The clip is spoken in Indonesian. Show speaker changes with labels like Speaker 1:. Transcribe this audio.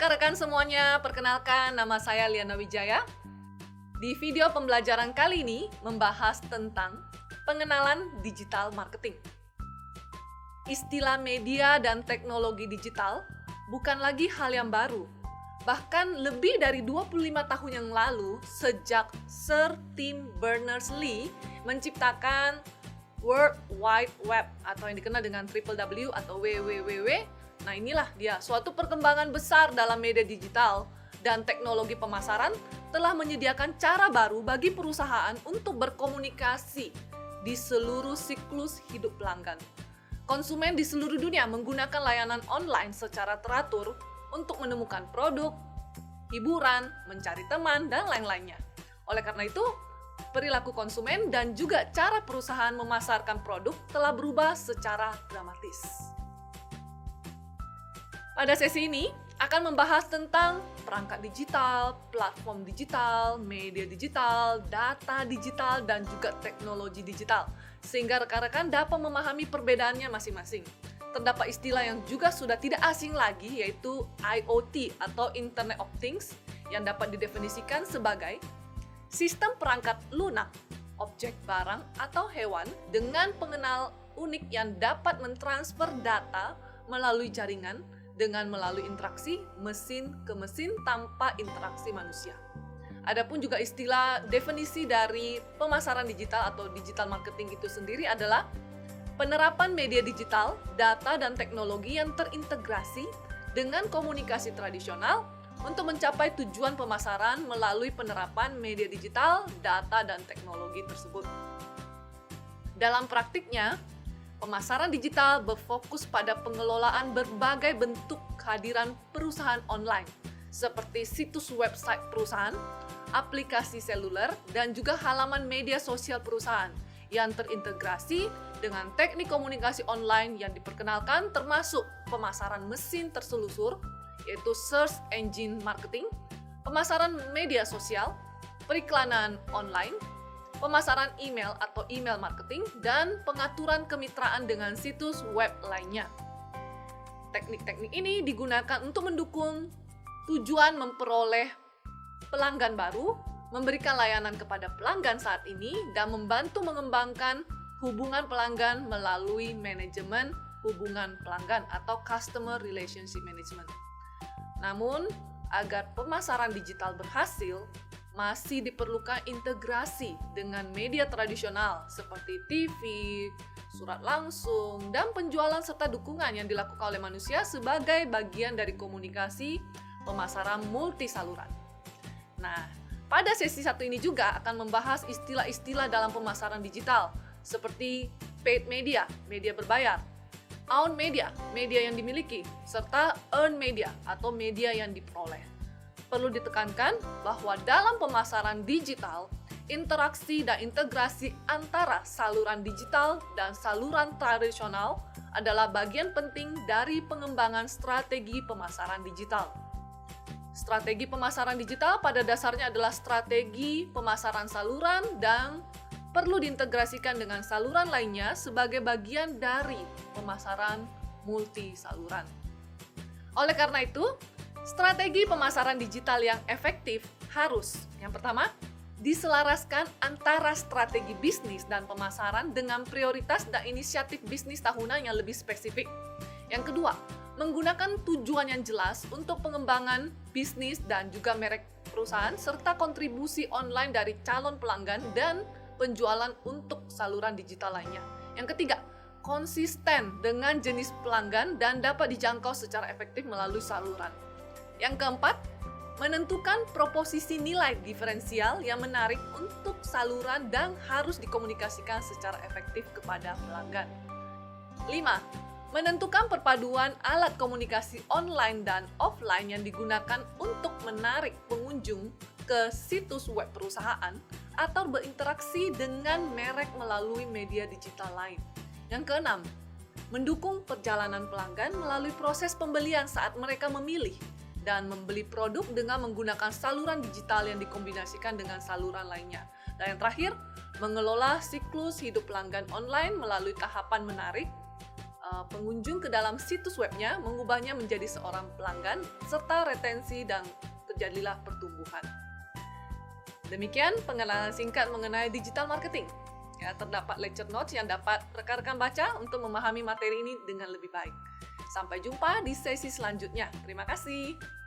Speaker 1: rekan-rekan semuanya, perkenalkan nama saya Liana Wijaya. Di video pembelajaran kali ini membahas tentang pengenalan digital marketing. Istilah media dan teknologi digital bukan lagi hal yang baru. Bahkan lebih dari 25 tahun yang lalu, sejak Sir Tim Berners-Lee menciptakan World Wide Web atau yang dikenal dengan WWW atau WWW. Nah, inilah dia suatu perkembangan besar dalam media digital dan teknologi pemasaran telah menyediakan cara baru bagi perusahaan untuk berkomunikasi di seluruh siklus hidup pelanggan. Konsumen di seluruh dunia menggunakan layanan online secara teratur untuk menemukan produk, hiburan, mencari teman, dan lain-lainnya. Oleh karena itu, perilaku konsumen dan juga cara perusahaan memasarkan produk telah berubah secara dramatis. Pada sesi ini akan membahas tentang perangkat digital, platform digital, media digital, data digital, dan juga teknologi digital, sehingga rekan-rekan dapat memahami perbedaannya masing-masing. Terdapat istilah yang juga sudah tidak asing lagi, yaitu IoT atau Internet of Things, yang dapat didefinisikan sebagai sistem perangkat lunak, objek barang atau hewan dengan pengenal unik yang dapat mentransfer data melalui jaringan dengan melalui interaksi mesin ke mesin tanpa interaksi manusia. Adapun juga istilah definisi dari pemasaran digital atau digital marketing itu sendiri adalah penerapan media digital, data dan teknologi yang terintegrasi dengan komunikasi tradisional untuk mencapai tujuan pemasaran melalui penerapan media digital, data dan teknologi tersebut. Dalam praktiknya, pemasaran digital berfokus pada pengelolaan berbagai bentuk kehadiran perusahaan online, seperti situs website perusahaan, aplikasi seluler, dan juga halaman media sosial perusahaan yang terintegrasi dengan teknik komunikasi online yang diperkenalkan termasuk pemasaran mesin terselusur, yaitu search engine marketing, pemasaran media sosial, periklanan online, pemasaran email atau email marketing, dan pengaturan kemitraan dengan situs web lainnya. Teknik-teknik ini digunakan untuk mendukung tujuan memperoleh pelanggan baru, memberikan layanan kepada pelanggan saat ini, dan membantu mengembangkan hubungan pelanggan melalui manajemen hubungan pelanggan atau Customer Relationship Management. Namun, agar pemasaran digital berhasil, masih diperlukan integrasi dengan media tradisional seperti TV, surat langsung, dan penjualan serta dukungan yang dilakukan oleh manusia sebagai bagian dari komunikasi pemasaran multi saluran. Nah, pada sesi satu ini juga akan membahas istilah-istilah dalam pemasaran digital seperti paid media, media berbayar, owned media, media yang dimiliki, serta earned media atau media yang diperoleh. Perlu ditekankan bahwa dalam pemasaran digital, interaksi dan integrasi antara saluran digital dan saluran tradisional adalah bagian penting dari pengembangan strategi pemasaran digital. Strategi pemasaran digital pada dasarnya adalah strategi pemasaran saluran dan perlu diintegrasikan dengan saluran lainnya sebagai bagian dari pemasaran multi saluran. Oleh karena itu, strategi pemasaran digital yang efektif harus, yang pertama, diselaraskan antara strategi bisnis dan pemasaran dengan prioritas dan inisiatif bisnis tahunan yang lebih spesifik. Yang kedua, menggunakan tujuan yang jelas untuk pengembangan bisnis dan juga merek perusahaan, serta kontribusi online dari calon pelanggan dan penjualan untuk saluran digital lainnya. Yang ketiga, konsisten dengan jenis pelanggan dan dapat dijangkau secara efektif melalui saluran. Yang keempat, menentukan proposisi nilai diferensial yang menarik untuk saluran dan harus dikomunikasikan secara efektif kepada pelanggan. 5. Menentukan perpaduan alat komunikasi online dan offline yang digunakan untuk menarik pengunjung ke situs web perusahaan atau berinteraksi dengan merek melalui media digital lain. Yang keenam, mendukung perjalanan pelanggan melalui proses pembelian saat mereka memilih dan membeli produk dengan menggunakan saluran digital yang dikombinasikan dengan saluran lainnya. Dan yang terakhir, mengelola siklus hidup pelanggan online melalui tahapan menarik, pengunjung ke dalam situs webnya, mengubahnya menjadi seorang pelanggan, serta retensi dan terjadilah pertumbuhan. Demikian pengenalan singkat mengenai digital marketing. Ya, terdapat lecture notes yang dapat rekan-rekan baca untuk memahami materi ini dengan lebih baik. Sampai jumpa di sesi selanjutnya. Terima kasih.